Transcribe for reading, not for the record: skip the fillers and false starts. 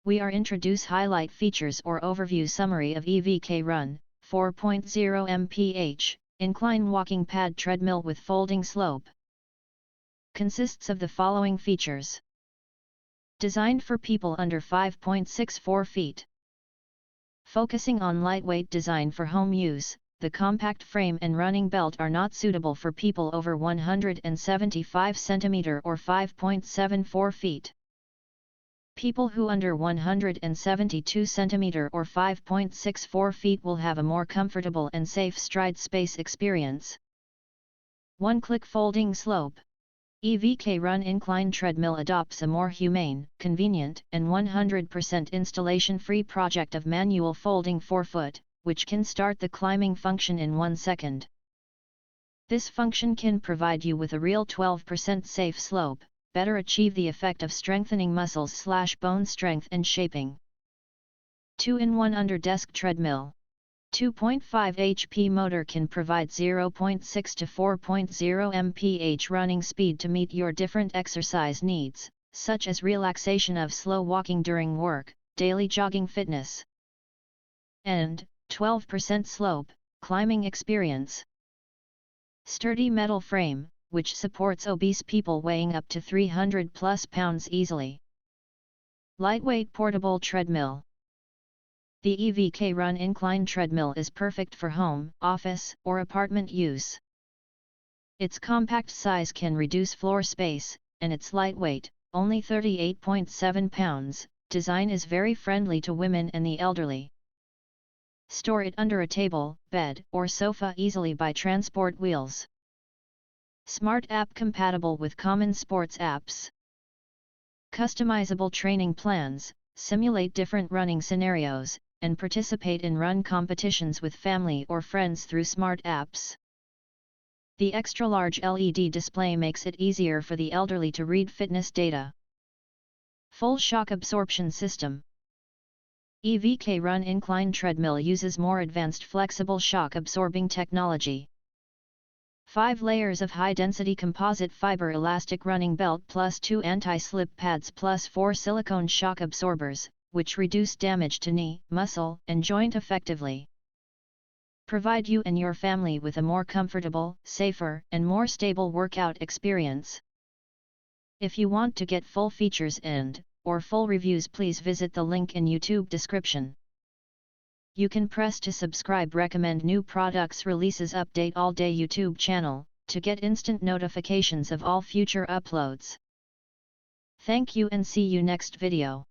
we are introduce highlight features or overview summary of EVKRUN 4.0MPH Incline walking pad treadmill with folding slope. Consists of the following features. Designed for people under 5.64 feet. Focusing on lightweight design for home use, the compact frame and running belt are not suitable for people over 175 cm or 5.74 feet. People who under 172 cm or 5.64 feet will have a more comfortable and safe stride space experience. One-click folding slope. EVKRUN Incline Treadmill adopts a more humane, convenient, and 100% installation-free project of manual folding forefoot, which can start the climbing function in 1 second. This function can provide you with a real 12% safe slope, better achieve the effect of strengthening muscles/bone strength and shaping. 2-in-1 under-desk treadmill. 2.5 HP motor can provide 0.6 to 4.0 mph running speed to meet your different exercise needs, such as relaxation of slow walking during work, daily jogging fitness, and 12% slope, climbing experience. Sturdy metal frame, which supports obese people weighing up to 300+ pounds easily. Lightweight portable treadmill. The EVKRUN Incline treadmill is perfect for home, office, or apartment use. Its compact size can reduce floor space, and its lightweight, only 38.7 pounds, design is very friendly to women and the elderly. Store it under a table, bed, or sofa easily by transport wheels. Smart app compatible with common sports apps. Customizable training plans, simulate different running scenarios, and participate in run competitions with family or friends through smart apps. The extra-large LED display makes it easier for the elderly to read fitness data. Full shock absorption system. EVKRUN Incline treadmill uses more advanced flexible shock absorbing technology. 5 layers of high-density composite fiber elastic running belt plus 2 anti-slip pads plus 4 silicone shock absorbers, which reduce damage to knee, muscle, and joint effectively. Provide you and your family with a more comfortable, safer, and more stable workout experience. If you want to get full features or full reviews, please visit the link in YouTube description. You can press to subscribe recommend new products releases update all day YouTube channel, to get instant notifications of all future uploads. Thank you and see you next video.